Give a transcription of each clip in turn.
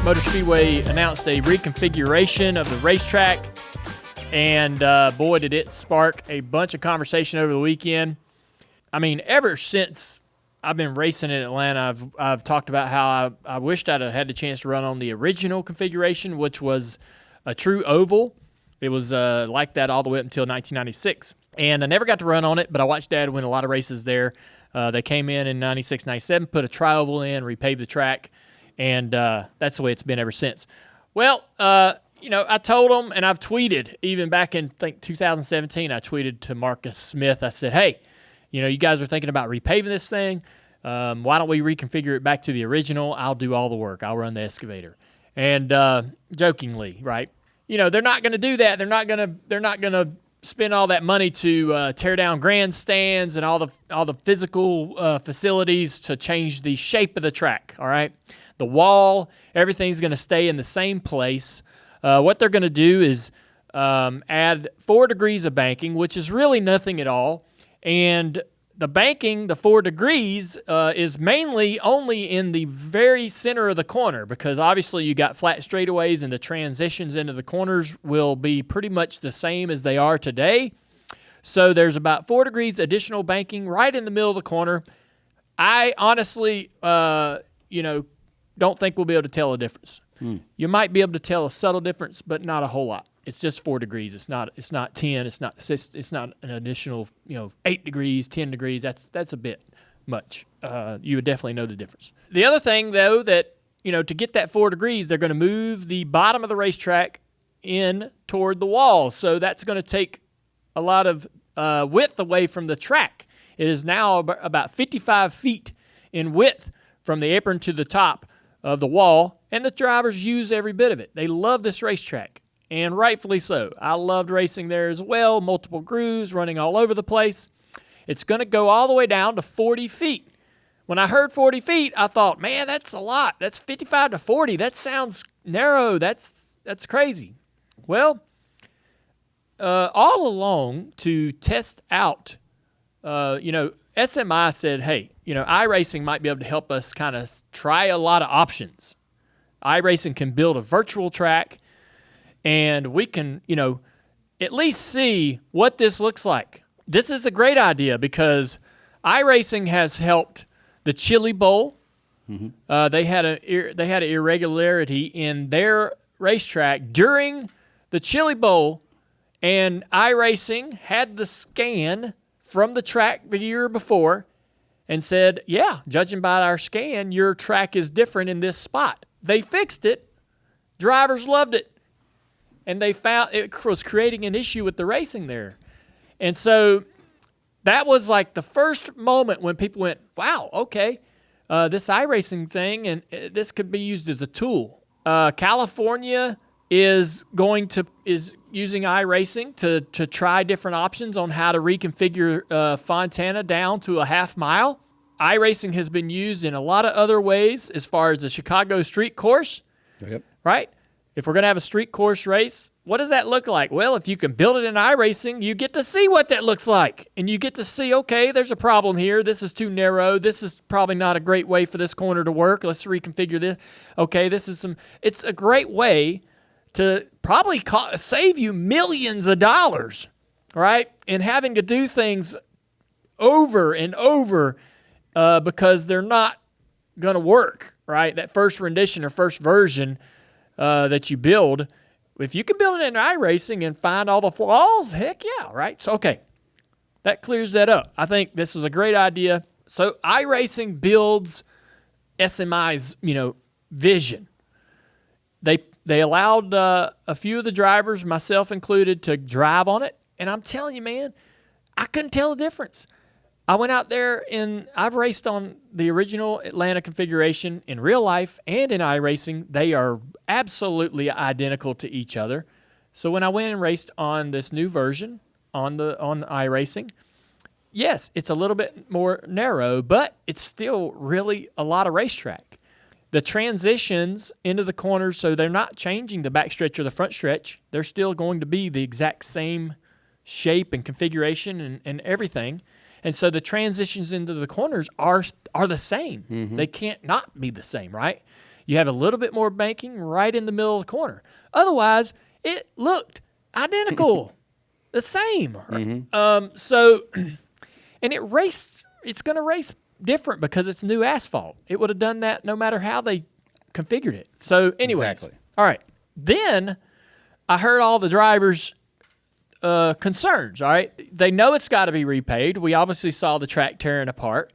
Motor Speedway announced a reconfiguration of the racetrack, and boy, did it spark a bunch of conversation over the weekend. I mean, ever since I've been racing in Atlanta, I've talked about how I wished I'd have had the chance to run on the original configuration, which was a true oval. It was like that all the way up until 1996. And I never got to run on it, but I watched Dad win a lot of races there. They came in 96, 97, put a tri-oval in, repaved the track, and that's the way it's been ever since. Well, I told them, and I've tweeted, even back in, I think, 2017, I tweeted to Marcus Smith. I said, hey, you guys are thinking about repaving this thing. Why don't we reconfigure it back to the original? I'll do all the work. I'll run the excavator. And jokingly, right? They're not going to do that. They're not going to spend all that money to tear down grandstands and all the physical facilities to change the shape of the track. All right, the wall, everything's going to stay in the same place. What they're going to do is add 4 degrees of banking, which is really nothing at all. And the banking, the 4 degrees, is mainly only in the very center of the corner, because obviously you got flat straightaways and the transitions into the corners will be pretty much the same as they are today. So there's about 4 degrees additional banking right in the middle of the corner. I honestly, don't think we'll be able to tell a difference. You might be able to tell a subtle difference, but not a whole lot. It's just 4 degrees. It's not 10. It's not an additional 8 degrees, 10 degrees. That's a bit much. You would definitely know the difference. The other thing, though, that to get that 4 degrees, they're going to move the bottom of the racetrack in toward the wall. So that's going to take a lot of width away from the track. It is now about 55 feet in width from the apron to the top of the wall, and the drivers use every bit of it. They love this racetrack, and rightfully so. I loved racing there as well, multiple grooves running all over the place. It's going to go all the way down to 40 feet. When I heard 40 feet, I thought, man, that's a lot. That's 55 to 40. That sounds narrow. That's crazy. Well, all along to test out, SMI said, hey, iRacing might be able to help us kind of try a lot of options. iRacing can build a virtual track, and we can, at least see what this looks like. This is a great idea because iRacing has helped the Chili Bowl. Mm-hmm. They had an irregularity in their racetrack during the Chili Bowl, and iRacing had the scan from the track the year before and said, yeah, judging by our scan, your track is different in this spot. They fixed it. Drivers loved it. And they found it was creating an issue with the racing there. And so that was like the first moment when people went, wow, okay, this iRacing thing, and this could be used as a tool. California is using iRacing to try different options on how to reconfigure Fontana down to a half mile. iRacing has been used in a lot of other ways as far as the Chicago street course, yep. Right? If we're going to have a street course race, what does that look like? Well, if you can build it in iRacing, you get to see what that looks like. And you get to see, okay, there's a problem here. This is too narrow. This is probably not a great way for this corner to work. Let's reconfigure this. Okay, it's a great way to probably save you millions of dollars, right? And having to do things over and over because they're not going to work, right? That first rendition or first version that you build, if you can build it in iRacing and find all the flaws, heck yeah, right? So, okay, that clears that up. I think this is a great idea. So iRacing builds SMI's, vision. They allowed a few of the drivers, myself included, to drive on it. And I'm telling you, man, I couldn't tell the difference. I went out there I've raced on the original Atlanta configuration in real life and in iRacing. They are absolutely identical to each other. So when I went and raced on this new version on iRacing, yes, it's a little bit more narrow, but it's still really a lot of racetrack. The transitions into the corners, so they're not changing the back stretch or the front stretch. They're still going to be the exact same shape and configuration and everything. And so the transitions into the corners are the same. Mm-hmm. They can't not be the same, right? You have a little bit more banking right in the middle of the corner. Otherwise, it looked identical, the same. So, and it's going to race different because it's new asphalt. It would have done that no matter how they configured it. So, anyways, Exactly. All right. Then I heard all the drivers' concerns. All right, they know it's got to be repaved. We obviously saw the track tearing apart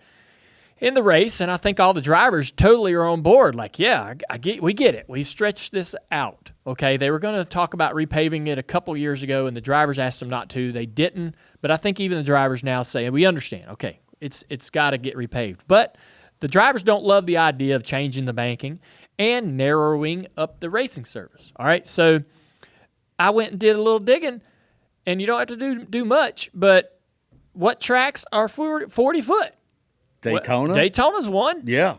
in the race, and I think all the drivers totally are on board. Like, yeah, we get it. We stretched this out. Okay, they were going to talk about repaving it a couple years ago, and the drivers asked them not to. They didn't, but I think even the drivers now say, we understand. Okay, it's got to get repaved. But the drivers don't love the idea of changing the banking and narrowing up the racing service. All right, so I went and did a little digging, and you don't have to do much, but what tracks are 40 foot? Daytona? Daytona's one. Yeah.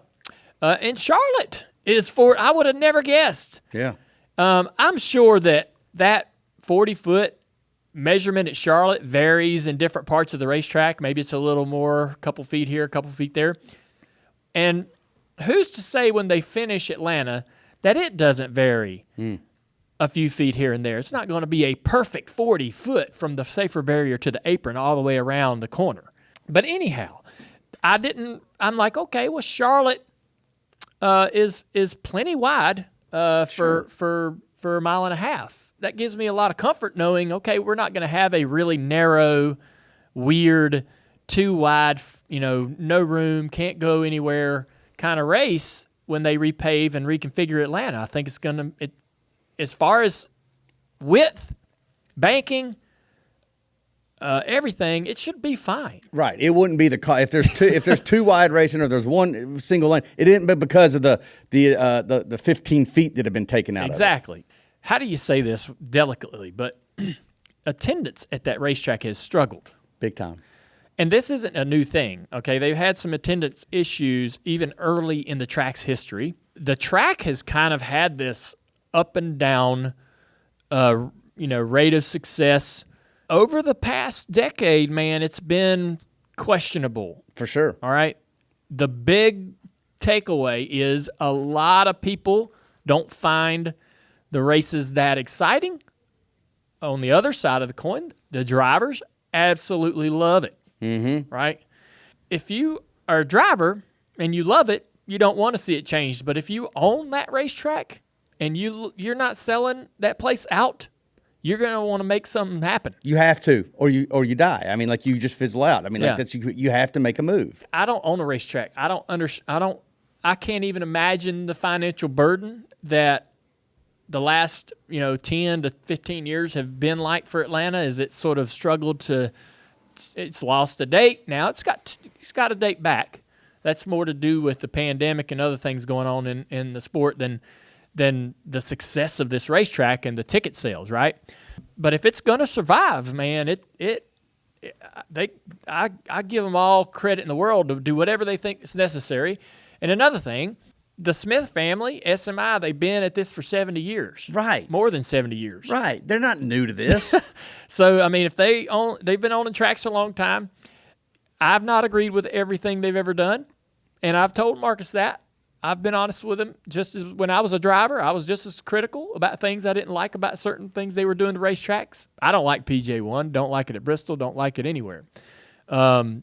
And Charlotte is I would have never guessed. Yeah. I'm sure that 40-foot measurement at Charlotte varies in different parts of the racetrack. Maybe it's a little more, a couple feet here, a couple feet there. And who's to say when they finish Atlanta that it doesn't vary a few feet here and there? It's not going to be a perfect 40 foot from the safer barrier to the apron all the way around the corner. But anyhow, I'm like, okay, well, Charlotte is plenty wide for a mile and a half. That gives me a lot of comfort knowing, okay, we're not going to have a really narrow, weird, too wide, no room, can't go anywhere kind of race when they repave and reconfigure Atlanta. I think it's going to, as far as width, banking, everything, it should be fine. Right. It wouldn't be if there's two wide racing or there's one single lane. It isn't because of the 15 feet that have been taken out. Exactly. Of it. How do you say this delicately? But attendance at that racetrack has struggled big time. And this isn't a new thing. Okay, they've had some attendance issues even early in the track's history. The track has kind of had this up and down, rate of success. Over the past decade, man, it's been questionable. For sure. All right? The big takeaway is a lot of people don't find the races that exciting. On the other side of the coin, the drivers absolutely love it. Mm-hmm. Right? If you are a driver and you love it, you don't want to see it changed. But if you own that racetrack and you're not selling that place out, you're going to want to make something happen. You have to, or you die. I mean, like you just fizzle out. I mean, like that's you have to make a move. I don't own a racetrack. I can't even imagine the financial burden that the last 10 to 15 years have been like for Atlanta. As it sort of struggled to, it's lost a date. Now it's got a date back. That's more to do with the pandemic and other things going on in the sport than the success of this racetrack and the ticket sales, right? But if it's going to survive, man, I give them all credit in the world to do whatever they think is necessary. And another thing, the Smith family, SMI, they've been at this for 70 years. Right. More than 70 years. Right. They're not new to this. So, I mean, if they've been owning tracks a long time. I've not agreed with everything they've ever done, and I've told Marcus that. I've been honest with him. Just as when I was a driver, I was just as critical about things I didn't like about certain things they were doing to racetracks. I don't like PJ1, don't like it at Bristol, don't like it anywhere.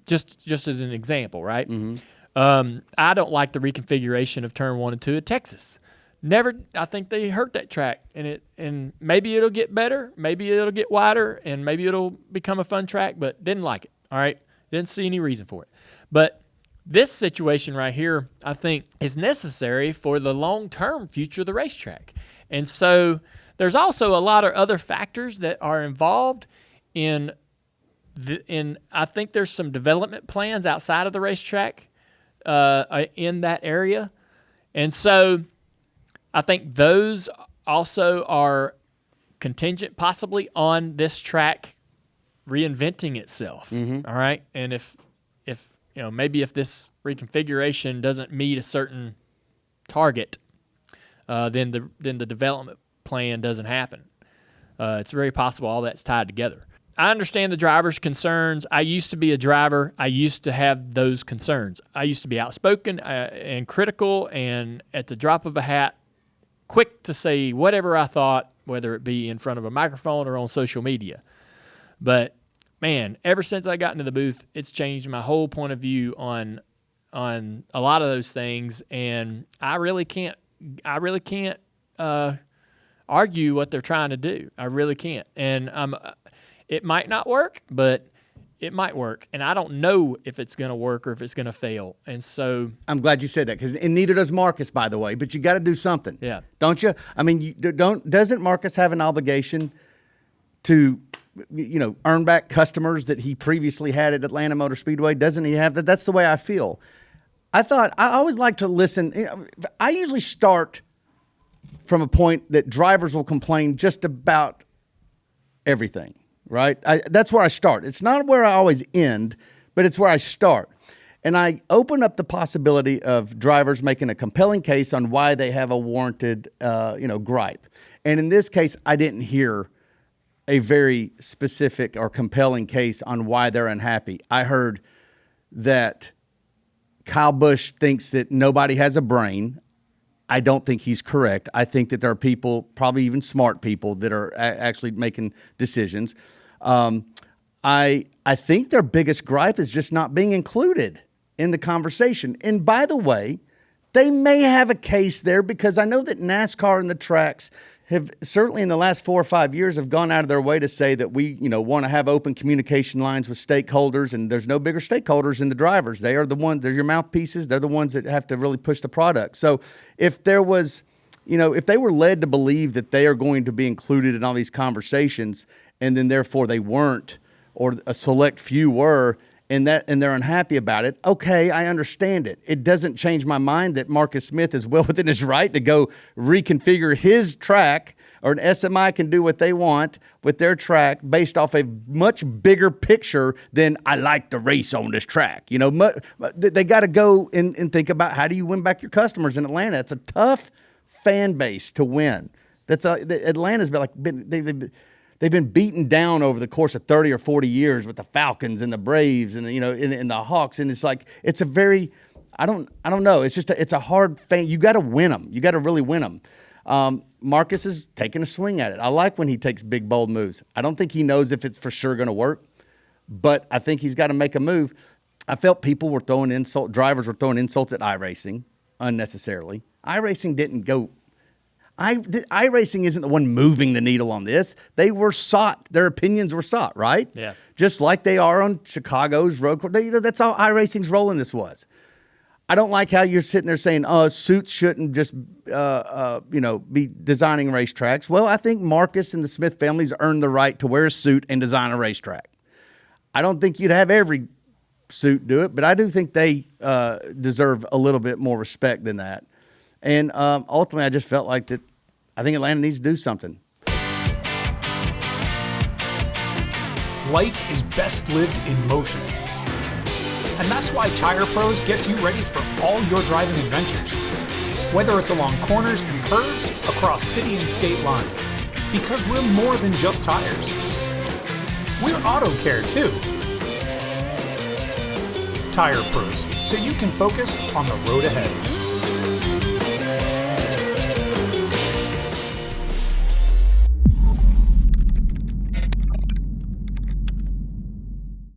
Just as an example, right? Mm-hmm. I don't like the reconfiguration of Turn 1 and 2 at Texas. I think they hurt that track, and maybe it'll get better, maybe it'll get wider, and maybe it'll become a fun track, but didn't like it, all right? Didn't see any reason for it. But this situation right here, I think, is necessary for the long-term future of the racetrack. And so there's also a lot of other factors that are involved in I think there's some development plans outside of the racetrack in that area. And so I think those also are contingent possibly on this track reinventing itself. Mm-hmm. All right? And if maybe if this reconfiguration doesn't meet a certain target, then the development plan doesn't happen. It's very possible all that's tied together. I understand the driver's concerns. I used to be a driver. I used to have those concerns. I used to be outspoken and critical, and at the drop of a hat, quick to say whatever I thought, whether it be in front of a microphone or on social media. But man, ever since I got into the booth, it's changed my whole point of view on a lot of those things, and I really can't argue what they're trying to do. I really can't. And it might not work, but it might work. And I don't know if it's going to work or if it's going to fail. And so I'm glad you said that, and neither does Marcus, by the way. But you got to do something. Yeah. Don't you? I mean, doesn't Marcus have an obligation to, earn back customers that he previously had at Atlanta Motor Speedway? Doesn't he have that? That's the way I feel. I always like to listen. I usually start from a point that drivers will complain just about everything, right? That's where I start. It's not where I always end, but it's where I start. And I open up the possibility of drivers making a compelling case on why they have a warranted, gripe. And in this case, I didn't hear a very specific or compelling case on why they're unhappy. I heard that Kyle Busch thinks that nobody has a brain. I don't think he's correct. I think that there are people, probably even smart people, that are actually making decisions. I think their biggest gripe is just not being included in the conversation. And by the way, they may have a case there, because I know that NASCAR and the tracks have certainly in the last 4 or 5 years have gone out of their way to say that we, want to have open communication lines with stakeholders, and there's no bigger stakeholders than the drivers. They are the ones, they're your mouthpieces. They're the ones that have to really push the product. So if there was, if they were led to believe that they are going to be included in all these conversations, and then therefore they weren't, or a select few were, and they're unhappy about it, okay, I understand it. It doesn't change my mind that Marcus Smith is well within his right to go reconfigure his track, or an SMI can do what they want with their track based off a much bigger picture than I like to race on this track. They got to go and think about, how do you win back your customers in Atlanta? It's a tough fan base to win. Atlanta's they've been beaten down over the course of 30 or 40 years with the Falcons and the Braves and the Hawks, and it's a very, I don't know. It's a hard fan. You got to win them. You got to really win them. Marcus is taking a swing at it. I like when he takes big, bold moves. I don't think he knows if it's for sure going to work, but I think he's got to make a move. I felt drivers were throwing insults at iRacing unnecessarily. iRacing didn't go. iRacing isn't the one moving the needle on this. They were sought. Their opinions were sought, right? Yeah. Just like they are on Chicago's road course. That's how iRacing's rolling this was. I don't like how you're sitting there saying, suits shouldn't just, be designing racetracks. Well, I think Marcus and the Smith families earned the right to wear a suit and design a racetrack. I don't think you'd have every suit do it, but I do think they deserve a little bit more respect than that. And ultimately, I just felt like that. I think Atlanta needs to do something. Life is best lived in motion. And that's why Tire Pros gets you ready for all your driving adventures. Whether it's along corners and curves, across city and state lines. Because we're more than just tires. We're auto care too. Tire Pros, so you can focus on the road ahead.